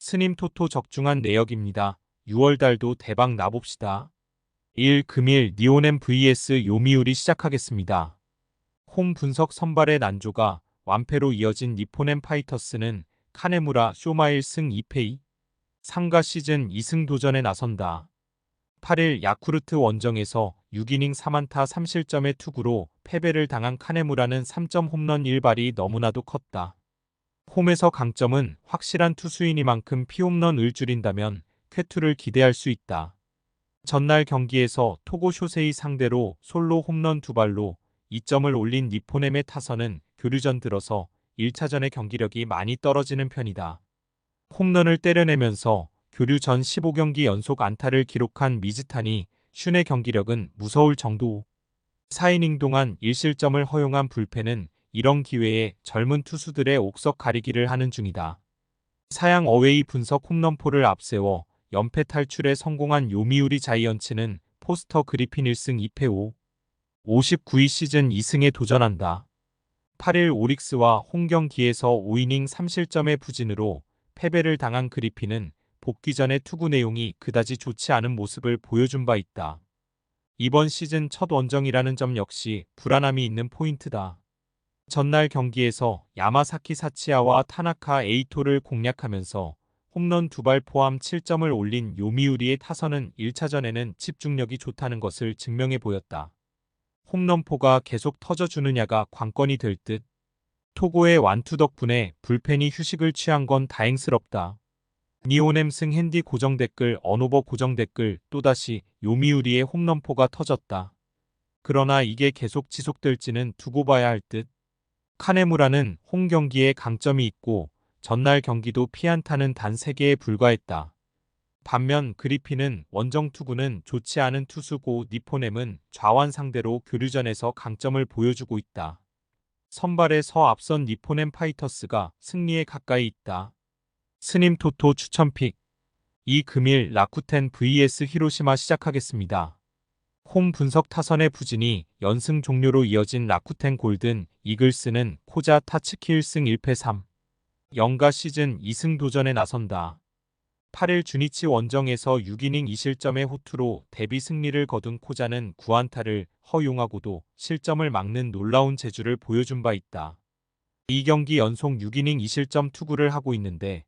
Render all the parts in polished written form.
스님 토토 적중한 내역입니다. 6월달도 대박 나봅시다. 1. 금일 니오넴 vs 요미우리 시작하겠습니다. 홈 분석 선발의 난조가 완패로 이어진 니포넴 파이터스는 카네무라 쇼마 1승 2패 상가 시즌 2승 도전에 나선다. 8일 야쿠르트 원정에서 6이닝 3안타 3실점의 투구로 패배를 당한 카네무라는 3점 홈런 1발이 너무나도 컸다. 홈에서 강점은 확실한 투수이니만큼 피홈런을 줄인다면 쾌투를 기대할 수 있다. 전날 경기에서 토고 쇼세이 상대로 솔로 홈런 2발로 2점을 올린 니포넴의 타선은 교류전 들어서 1차전의 경기력이 많이 떨어지는 편이다. 홈런을 때려내면서 교류 전 15경기 연속 안타를 기록한 미즈탄이 슌의 경기력은 무서울 정도. 4이닝 동안 1실점을 허용한 불펜은 이런 기회에 젊은 투수들의 옥석 가리기를 하는 중이다. 사양 어웨이 분석 홈런포를 앞세워 연패 탈출에 성공한 요미우리 자이언츠는 포스터 그리핀 1승 2패 59위 시즌 2승에 도전한다. 8일 오릭스와 홈경기에서 5이닝 3실점의 부진으로 패배를 당한 그리핀은 복귀 전의 투구 내용이 그다지 좋지 않은 모습을 보여준 바 있다. 이번 시즌 첫 원정이라는 점 역시 불안함이 있는 포인트다. 전날 경기에서 야마사키 사치야와 타나카 에이토를 공략하면서 홈런 2발 포함 7점을 올린 요미우리의 타선은 1차전에는 집중력이 좋다는 것을 증명해 보였다. 홈런포가 계속 터져주느냐가 관건이 될 듯. 토고의 완투 덕분에 불펜이 휴식을 취한 건 다행스럽다. 니오넴 승 핸디 고정 댓글 언오버 고정 댓글 또다시 요미우리의 홈런포가 터졌다. 그러나 이게 계속 지속될지는 두고 봐야 할 듯. 카네무라는 홈 경기에 강점이 있고 전날 경기도 피안타는 단 3개에 불과했다. 반면 그리핀은 원정 투구는 좋지 않은 투수고 니포넴은 좌완 상대로 교류전에서 강점을 보여주고 있다. 선발에서 앞선 니포넴 파이터스가 승리에 가까이 있다. 스님 토토 추천픽 2. 금일 라쿠텐 vs 히로시마 시작하겠습니다. 홈 분석 타선의 부진이 연승 종료로 이어진 라쿠텐 골든 이글스는 코자 타츠키 1승 1패 3. 영가 시즌 2승 도전에 나선다. 8일 주니치 원정에서 6이닝 2실점의 호투로 데뷔 승리를 거둔 코자는 9안타를 허용하고도 실점을 막는 놀라운 재주를 보여준 바 있다. 2경기 연속 6이닝 2실점 투구를 하고 있는데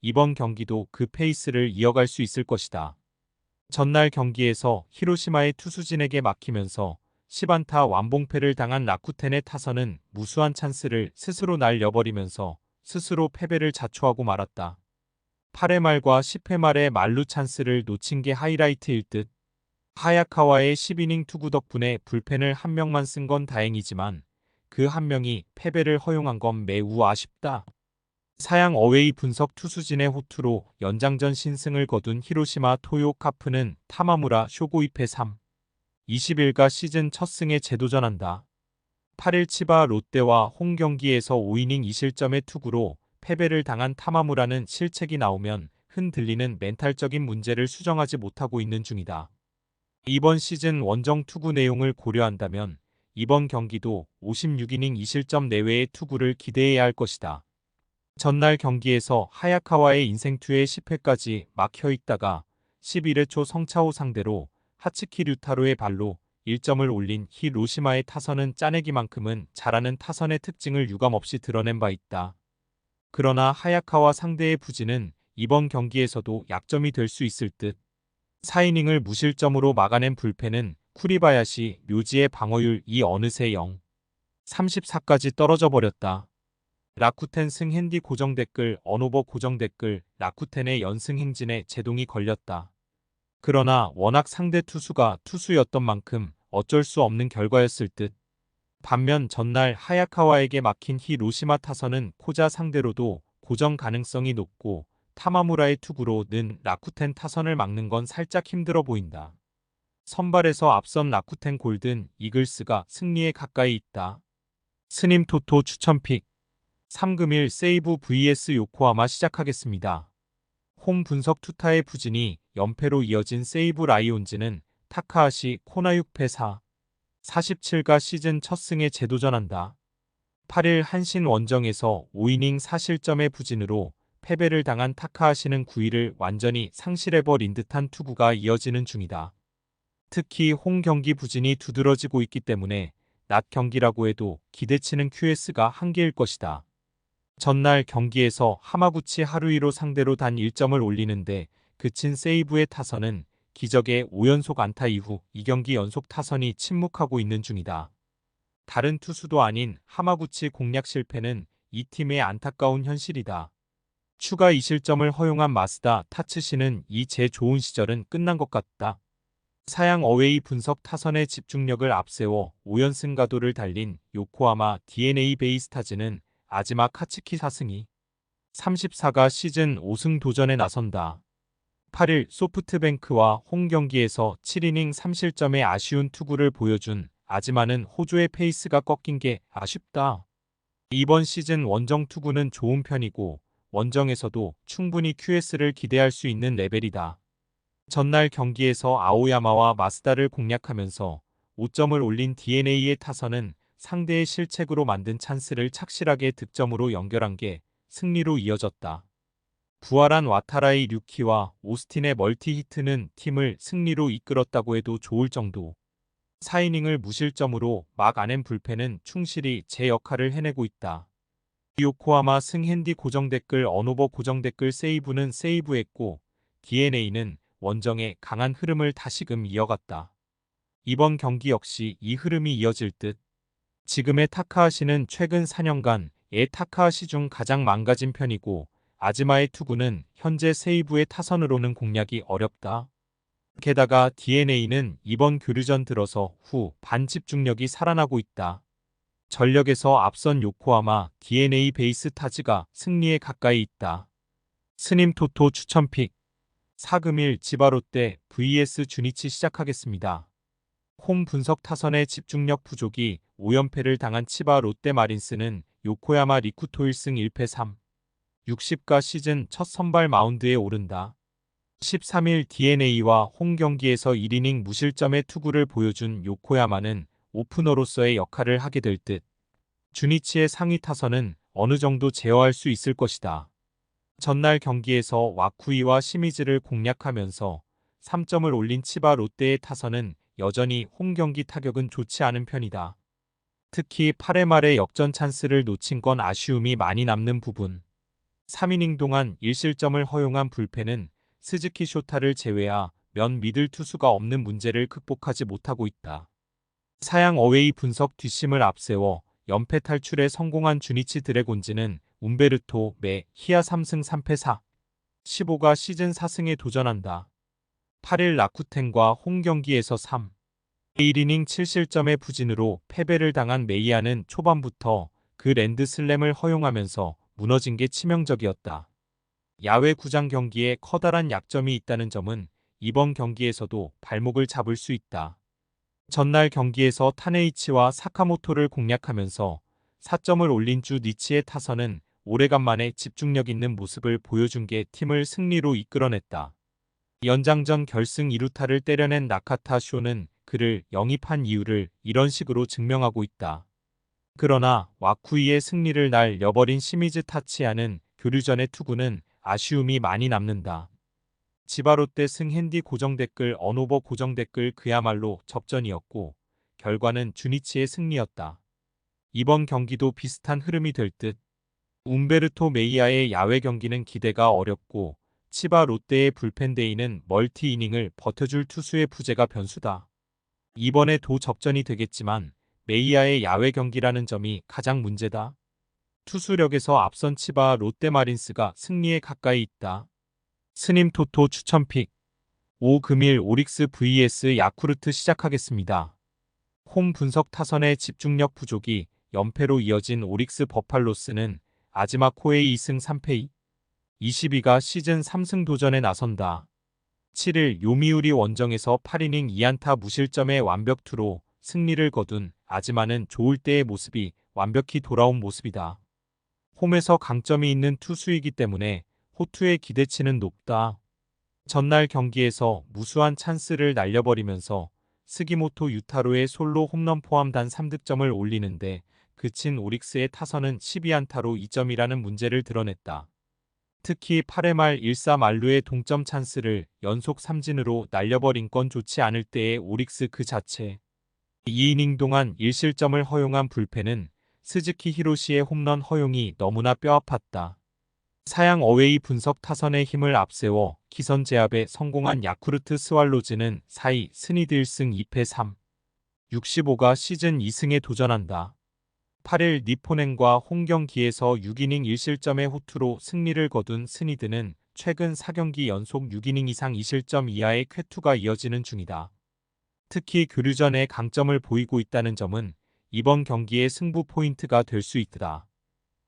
이번 경기도 그 페이스를 이어갈 수 있을 것이다. 전날 경기에서 히로시마의 투수진에게 막히면서 10안타 완봉패를 당한 라쿠텐의 타선은 무수한 찬스를 스스로 날려버리면서 스스로 패배를 자초하고 말았다. 8회 말과 10회 말의 만루 찬스를 놓친 게 하이라이트일 듯. 하야카와의 10이닝 투구 덕분에 불펜을 한 명만 쓴 건 다행이지만 그 한 명이 패배를 허용한 건 매우 아쉽다. 사양 어웨이 분석 투수진의 호투로 연장전 신승을 거둔 히로시마 토요 카프는 타마무라 쇼고 2패 3. 20일가 시즌 첫 승에 재도전한다. 8일 치바 롯데와 홈 경기에서 5이닝 2실점의 투구로 패배를 당한 타마무라는 실책이 나오면 흔들리는 멘탈적인 문제를 수정하지 못하고 있는 중이다. 이번 시즌 원정 투구 내용을 고려한다면 이번 경기도 56이닝 2실점 내외의 투구를 기대해야 할 것이다. 전날 경기에서 하야카와의 인생투의 10회까지 막혀있다가 11회 초 성차오 상대로 하츠키 류타로의 발로 1점을 올린 히로시마의 타선은 짜내기만큼은 잘하는 타선의 특징을 유감없이 드러낸 바 있다. 그러나 하야카와 상대의 부진은 이번 경기에서도 약점이 될 수 있을 듯. 4이닝을 무실점으로 막아낸 불펜은 쿠리바야시 묘지의 방어율 어느새 0. 34까지 떨어져 버렸다. 라쿠텐 승 핸디 고정 댓글 언오버 고정 댓글 라쿠텐의 연승 행진에 제동이 걸렸다. 그러나 워낙 상대 투수가 투수였던 만큼 어쩔 수 없는 결과였을 듯. 반면 전날 하야카와에게 막힌 히로시마 타선은 코자 상대로도 고정 가능성이 높고 타마무라의 투구로 는 라쿠텐 타선을 막는 건 살짝 힘들어 보인다. 선발에서 앞선 라쿠텐 골든 이글스가 승리에 가까이 있다. 스님 토토 추천픽 3금일 세이브 vs 요코하마 시작하겠습니다. 홈 분석 투타의 부진이 연패로 이어진 세이브 라이온즈는 타카하시 코나 6패 4. 47가 시즌 첫 승에 재도전한다. 8일 한신 원정에서 5이닝 4실점의 부진으로 패배를 당한 타카하시는 9위를 완전히 상실해버린 듯한 투구가 이어지는 중이다. 특히 홈 경기 부진이 두드러지고 있기 때문에 낮 경기라고 해도 기대치는 QS가 한계일 것이다. 전날 경기에서 하마구치 하루이로 상대로 단 1점을 올리는데 그친 세이브의 타선은 기적의 5연속 안타 이후 2경기 연속 타선이 침묵하고 있는 중이다. 다른 투수도 아닌 하마구치 공략 실패는 이 팀의 안타까운 현실이다. 추가 2실점을 허용한 마스다 타츠시는 이 제 좋은 시절은 끝난 것 같다. 사양 어웨이 분석 타선의 집중력을 앞세워 5연승 가도를 달린 요코하마 DNA 베이스타즈는 아지마 카츠키 4승이 34가 시즌 5승 도전에 나선다. 8일 소프트뱅크와 홈 경기에서 7이닝 3실점의 아쉬운 투구를 보여준 아지마는 호조의 페이스가 꺾인 게 아쉽다. 이번 시즌 원정 투구는 좋은 편이고 원정에서도 충분히 QS를 기대할 수 있는 레벨이다. 전날 경기에서 아오야마와 마스다를 공략하면서 5점을 올린 DNA의 타선은 상대의 실책으로 만든 찬스를 착실하게 득점으로 연결한 게 승리로 이어졌다. 부활한 와타라의 류키와 오스틴의 멀티 히트는 팀을 승리로 이끌었다고 해도 좋을 정도. 4이닝을 무실점으로 막아낸 불펜은 충실히 제 역할을 해내고 있다. 요코하마 승핸디 고정댓글 언오버 고정댓글 세이브는 세이브했고 DNA는 원정의 강한 흐름을 다시금 이어갔다. 이번 경기 역시 이 흐름이 이어질 듯. 지금의 타카하시는 최근 4년간의 타카하시 중 가장 망가진 편이고 아즈마의 투구는 현재 세이브의 타선으로는 공략이 어렵다. 게다가 DNA는 이번 교류전 들어서 후 반집중력이 살아나고 있다. 전력에서 앞선 요코하마 DNA 베이스타즈가 승리에 가까이 있다. 스님 토토 추천픽 4금일 지바롯데 vs 주니치 시작하겠습니다. 홈 분석 타선의 집중력 부족이 5연패를 당한 치바 롯데마린스는 요코야마 리쿠토 1승 1패 3. 60가 시즌 첫 선발 마운드에 오른다. 13일 DNA와 홈 경기에서 1이닝 무실점의 투구를 보여준 요코야마는 오프너로서의 역할을 하게 될 듯. 주니치의 상위 타선은 어느 정도 제어할 수 있을 것이다. 전날 경기에서 와쿠이와 시미즈를 공략하면서 3점을 올린 치바 롯데의 타선은 여전히 홈 경기 타격은 좋지 않은 편이다. 특히 8회 말에 역전 찬스를 놓친 건 아쉬움이 많이 남는 부분. 3이닝 동안 1실점을 허용한 불펜은 스즈키 쇼타를 제외하 면 미들 투수가 없는 문제를 극복하지 못하고 있다. 사양 어웨이 분석 뒷심을 앞세워 연패 탈출에 성공한 주니치 드래곤즈는 움베르토 메 히아 3승 3패 4. 15가 시즌 4승에 도전한다. 8일 라쿠텐과 홈 경기에서 3. 1이닝 7실점의 부진으로 패배를 당한 메이아는 초반부터 그 랜드슬램을 허용하면서 무너진 게 치명적이었다. 야외 구장 경기에 커다란 약점이 있다는 점은 이번 경기에서도 발목을 잡을 수 있다. 전날 경기에서 타네이치와 사카모토를 공략하면서 4점을 올린 주 니치의 타선은 오래간만에 집중력 있는 모습을 보여준 게 팀을 승리로 이끌어냈다. 연장전 결승 2루타를 때려낸 나카타 쇼는 그를 영입한 이유를 이런 식으로 증명하고 있다. 그러나 와쿠이의 승리를 날려버린 시미즈 타치야는 교류전의 투구는 아쉬움이 많이 남는다. 지바롯데 승핸디 고정댓글 언오버 고정댓글 그야말로 접전이었고 결과는 주니치의 승리였다. 이번 경기도 비슷한 흐름이 될 듯. 움베르토 메이아의 야외 경기는 기대가 어렵고 치바 롯데의 불펜데이는 멀티 이닝을 버텨줄 투수의 부재가 변수다. 이번에 도 접전이 되겠지만 메이아의 야외 경기라는 점이 가장 문제다. 투수력에서 앞선 치바 롯데마린스가 승리에 가까이 있다. 스님 토토 추천픽 5금일 오릭스 vs 야쿠르트 시작하겠습니다. 홈 분석 타선의 집중력 부족이 연패로 이어진 오릭스 버팔로스는 아즈마 코에이 2승 3패 22가 시즌 3승 도전에 나선다. 7일 요미우리 원정에서 8이닝 2안타 무실점의 완벽투로 승리를 거둔 아즈마는 좋을 때의 모습이 완벽히 돌아온 모습이다. 홈에서 강점이 있는 투수이기 때문에 호투의 기대치는 높다. 전날 경기에서 무수한 찬스를 날려버리면서 스기모토 유타로의 솔로 홈런 포함 단 3득점을 올리는데 그친 오릭스의 타선은 12안타로 2점이라는 문제를 드러냈다. 특히 8회 말 1사 만루의 동점 찬스를 연속 삼진으로 날려버린 건 좋지 않을 때의 오릭스 그 자체. 2이닝 동안 1실점을 허용한 불펜은 스즈키 히로시의 홈런 허용이 너무나 뼈아팠다. 사양 어웨이 분석 타선의 힘을 앞세워 기선 제압에 성공한 야쿠르트 스왈로즈는 4위 스니드 1승 2패 3. 65가 시즌 2승에 도전한다. 8일 니포넨과 홈경기에서 6이닝 1실점의 호투로 승리를 거둔 스니드는 최근 4경기 연속 6이닝 이상 2실점 이하의 쾌투가 이어지는 중이다. 특히 교류전에 강점을 보이고 있다는 점은 이번 경기의 승부 포인트가 될 수 있다.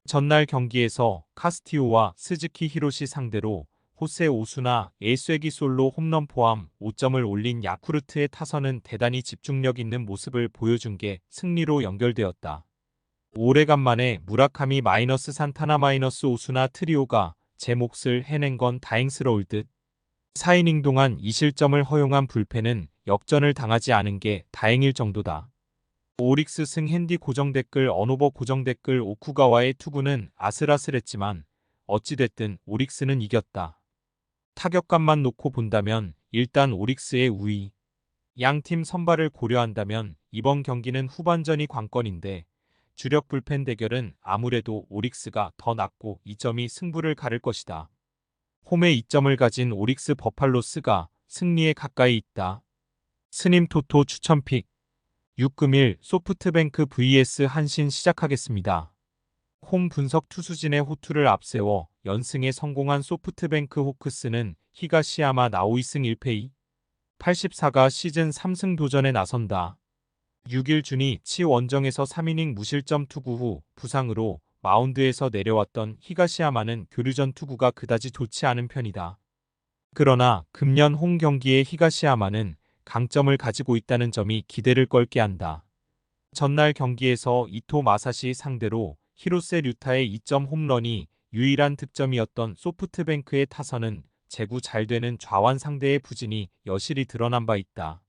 전날 경기에서 카스티오와 스즈키 히로시 상대로 호세 오수나 에이스웨기 솔로 홈런 포함 5점을 올린 야쿠르트의 타선은 대단히 집중력 있는 모습을 보여준 게 승리로 연결되었다. 오래간만에 무라카미 마이너스 산타나 마이너스 오수나 트리오가 제 몫을 해낸 건 다행스러울 듯. 4이닝 동안 2실점을 허용한 불펜은 역전을 당하지 않은 게 다행일 정도다. 오릭스 승 핸디 고정댓글 언오버 고정댓글 오쿠가와의 투구는 아슬아슬했지만 어찌됐든 오릭스는 이겼다. 타격감만 놓고 본다면 일단 오릭스의 우위. 양팀 선발을 고려한다면 이번 경기는 후반전이 관건인데 주력 불펜 대결은 아무래도 오릭스가 더 낫고 이 점이 승부를 가를 것이다. 홈에 2점을 가진 오릭스 버팔로스가 승리에 가까이 있다. 스님 토토 추천픽 6금일 소프트뱅크 vs 한신 시작하겠습니다. 홈 분석 투수진의 호투를 앞세워 연승에 성공한 소프트뱅크 호크스는 히가시야마 나오이승 1패 84가 시즌 3승 도전에 나선다. 6일 준이 치 원정에서 3이닝 무실점 투구 후 부상으로 마운드에서 내려왔던 히가시야마는 교류전 투구가 그다지 좋지 않은 편이다. 그러나 금년 홈 경기에 히가시야마는 강점을 가지고 있다는 점이 기대를 껄게 한다. 전날 경기에서 이토 마사시 상대로 히로세 류타의 2점 홈런이 유일한 득점이었던 소프트뱅크의 타선은 제구 잘 되는 좌완 상대의 부진이 여실히 드러난 바 있다.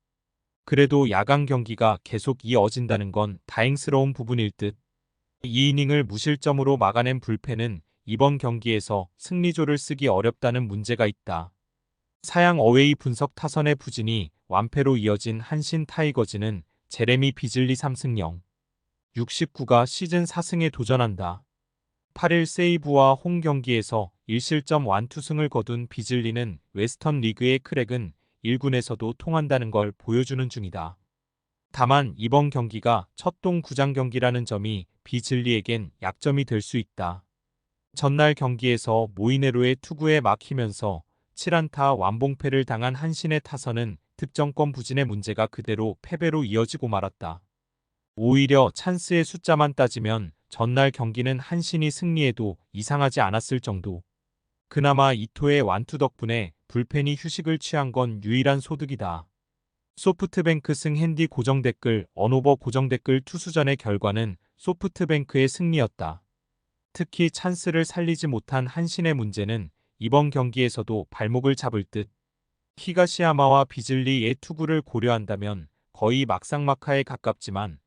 그래도 야간 경기가 계속 이어진다는 건 다행스러운 부분일 듯. 2이닝을 무실점으로 막아낸 불펜은 이번 경기에서 승리조를 쓰기 어렵다는 문제가 있다. 사양 어웨이 분석 타선의 부진이 완패로 이어진 한신 타이거즈는 제레미 비즐리 3승 0. 69가 시즌 4승에 도전한다. 8일 세이브와 홈 경기에서 1실점 완투승을 거둔 비즐리는 웨스턴 리그의 크랙은 1군에서도 통한다는 걸 보여주는 중이다. 다만 이번 경기가 첫 동구장 경기라는 점이 비즐리에겐 약점이 될 수 있다. 전날 경기에서 모이네로의 투구에 막히면서 7안타 완봉패를 당한 한신의 타선은 득점권 부진의 문제가 그대로 패배로 이어지고 말았다. 오히려 찬스의 숫자만 따지면 전날 경기는 한신이 승리해도 이상하지 않았을 정도. 그나마 이토의 완투 덕분에 불펜이 휴식을 취한 건 유일한 소득이다. 소프트뱅크 승 핸디 고정댓글 언오버 고정댓글 투수전의 결과는 소프트뱅크의 승리였다. 특히 찬스를 살리지 못한 한신의 문제는 이번 경기에서도 발목을 잡을 듯. 히가시야마와 비즐리의 투구를 고려한다면 거의 막상막하에 가깝지만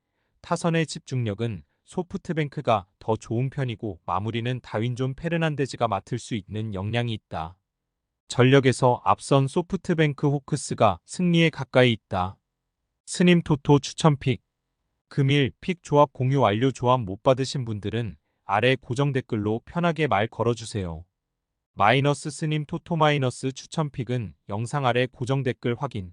타선의 집중력은 소프트뱅크가 더 좋은 편이고 마무리는 다윈존 페르난데즈가 맡을 수 있는 역량이 있다. 전력에서 앞선 소프트뱅크 호크스가 승리에 가까이 있다. 스님 토토 추천픽 금일 픽 조합 공유 완료. 조합 못 받으신 분들은 아래 고정 댓글로 편하게 말 걸어주세요. 마이너스 스님 토토 마이너스 추천픽은 영상 아래 고정 댓글 확인.